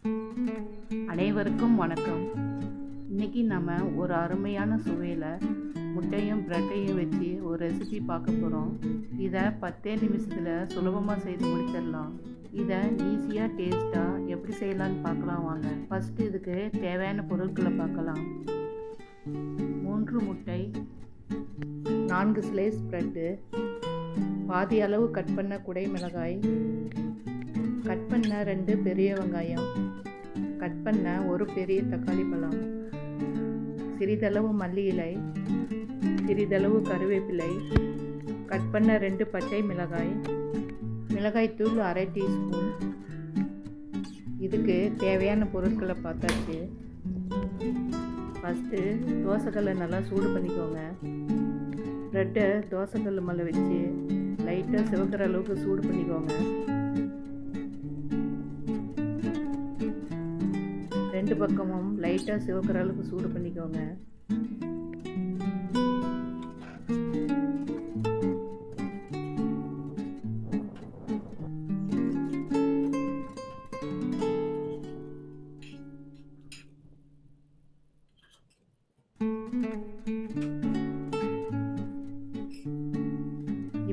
அனைவருக்கும் வணக்கம். இன்றைக்கி நம்ம ஒரு அருமையான சுவையில் முட்டையும் ப்ரெட்டையும் வச்சு ஒரு ரெசிபி பார்க்க போகிறோம். இதை 10 நிமிஷத்தில் சுலபமாக செய்து முடிச்சிடலாம். இதை ஈஸியாக டேஸ்ட்டாக எப்படி செய்யலான்னு பார்க்கலாம் வாங்க. ஃபஸ்ட்டு இதுக்கு தேவையான பொருட்களை பார்க்கலாம். 3 முட்டை, 4 ஸ்லைஸ் ப்ரெட்டு, பாதி அளவு கட் பண்ண குடை மிளகாய், கட் பண்ண 2 பெரிய வெங்காயம், கட் பண்ண ஒரு பெரிய தக்காளி பழம், சிறிதளவு மல்லி இலை, சிறிதளவு கருவேப்பிலை, கட் பண்ண 2 பச்சை மிளகாய், மிளகாய்த்தூள் 1/2 டீஸ்பூன். இதுக்கு தேவையான பொருட்களை பார்த்தாச்சு. ஃபஸ்ட்டு தோசைக்கல்லை நல்லா சூடு பண்ணிக்கோங்க. ப்ரெட்டை தோசைக்கல் மேலே வச்சு லைட்டாக சிவக்கிற அளவுக்கு சூடு பண்ணிக்கோங்க. 2 பக்கமும் லைட்டாக சிவக்கிற அளவுக்கு சூடு பண்ணிக்கோங்க.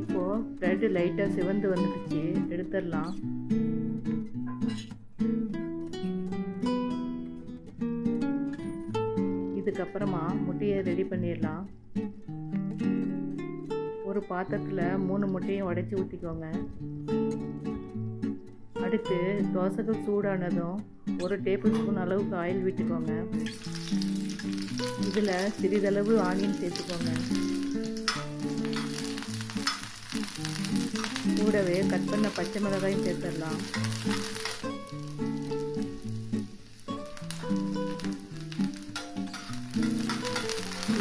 இப்போது ப்ரெட்டு லைட்டாக சிவந்து வந்துடுச்சு, எடுத்துடலாம். இதுக்கப்புறமா முட்டையை ரெடி பண்ணிடலாம். ஒரு பாத்திரத்தில் 3 முட்டையும் உடைச்சி ஊற்றிக்கோங்க. அடுத்து தோசைகள் சூடானதும் 1 டேபிள் ஸ்பூன் அளவுக்கு ஆயில் விட்டுக்கோங்க. இதில் சிறிதளவு ஆனியன் சேர்த்துக்கோங்க. கூடவே கட் பண்ண பச்சை மிளகாயும் சேர்த்துடலாம்.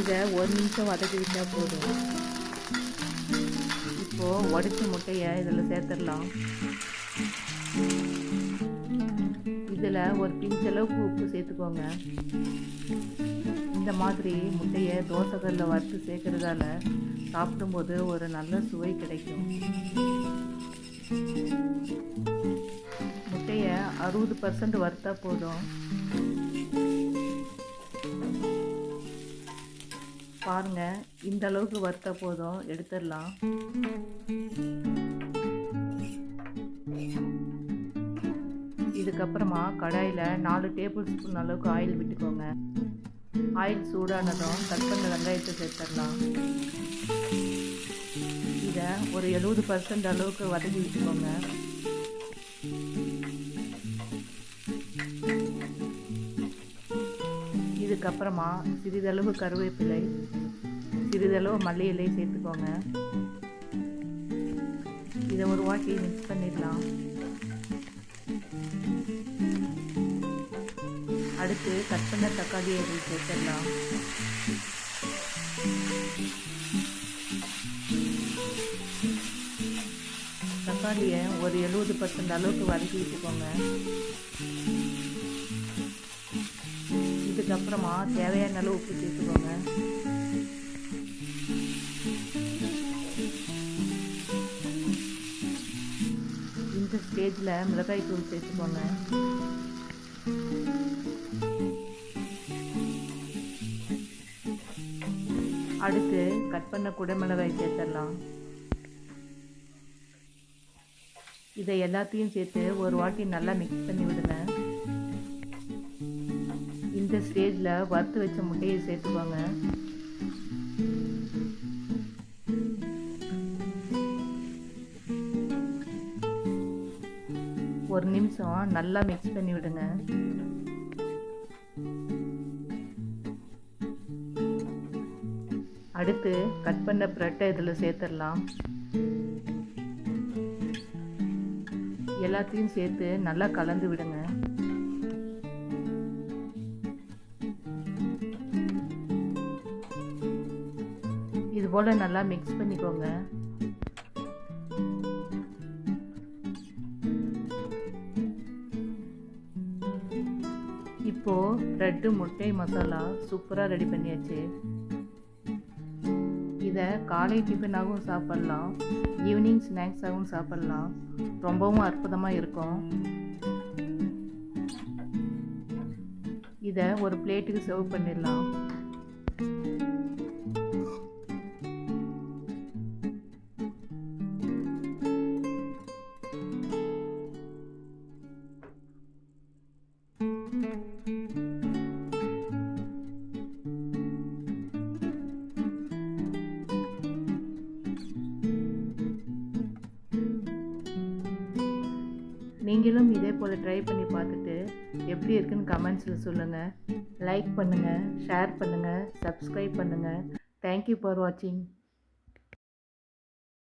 இதை 1 நிமிஷம் வதக்கி விட்டால் போதும். இப்போது உடைச்ச முட்டையை இதில் சேர்த்துடலாம். இதில் ஒரு பிஞ்சளவுக்கு உப்பு சேர்த்துக்கோங்க. இந்த மாதிரி முட்டையை தோசைக்கல்ல வறுத்து சேர்க்கறதால சாப்பிடும்போது ஒரு நல்ல சுவை கிடைக்கும். முட்டையை 60% வறுத்தா போதும். பாருங்க, இந்த அளவுக்கு வறுத்தா போதும், எடுத்துடலாம். இதுக்கப்புறமா கடாயில் 4 டேபிள் ஸ்பூன் அளவுக்கு ஆயில் விட்டுக்கோங்க. ஆயில் சூடானதும் கட் பண்ண வெங்காயத்தை சேர்த்துடலாம். இதை ஒரு 70% அளவுக்கு வதக்கி விட்டுக்கோங்க. இதுக்கப்புறமா சிறிதளவு கருவேப்பிலை, சிறிதளவு மல்லி இலை சேர்த்துக்கோங்க. இதை ஒரு வாட்டி மிக்ஸ் பண்ணிடலாம். அடுத்து கட் பண்ண தக்காளியை இதில் சேர்த்துடலாம். தக்காளியை ஒரு 70% அளவுக்கு வதக்கி விட்டுக்கோங்க. இதுக்கப்புறமா தேவையான அளவு உப்பு சேர்த்துக்கோங்க. இந்த ஸ்டேஜில் மிளகாய் தூள் சேர்த்துக்கோங்க. அடுத்து கட் பண்ண குடை மிளகாய் சேர்த்துடலாம். இதை எல்லாத்தையும் சேர்த்து ஒரு வாட்டி நல்லா மிக்ஸ் பண்ணி விடுங்க. இந்த ஸ்டேஜில் வறுத்து வச்ச முட்டையை சேர்த்துக்கோங்க. ஒரு நிமிஷம் நல்லா மிக்ஸ் பண்ணி விடுங்க. அடுத்து கட் பண்ண ப்ரெட்டை இதில் சேர்த்துடலாம். எல்லாத்தையும் சேர்த்து நல்லா கலந்து விடுங்க. இது போல் நல்லா மிக்ஸ் பண்ணிக்கோங்க. இப்போது ப்ரெட்டு முட்டை மசாலா சூப்பராக ரெடி பண்ணியாச்சு. இதை காலை டிஃபனாகவும் சாப்பிட்லாம், ஈவினிங் ஸ்நாக்ஸாகவும் சாப்பிட்லாம். ரொம்பவும் அற்புதமாக இருக்கும். இதை ஒரு பிளேட்டுக்கு சர்வ் பண்ணிடலாம். நீங்களும் இதே போல் ட்ரை பண்ணி பார்த்துட்டு எப்படி இருக்குன்னு கமெண்ட்ஸில் சொல்லுங்கள். லைக் பண்ணுங்கள், ஷேர் பண்ணுங்கள், சப்ஸ்கிரைப் பண்ணுங்கள். தேங்க்யூ ஃபார் வாட்சிங்.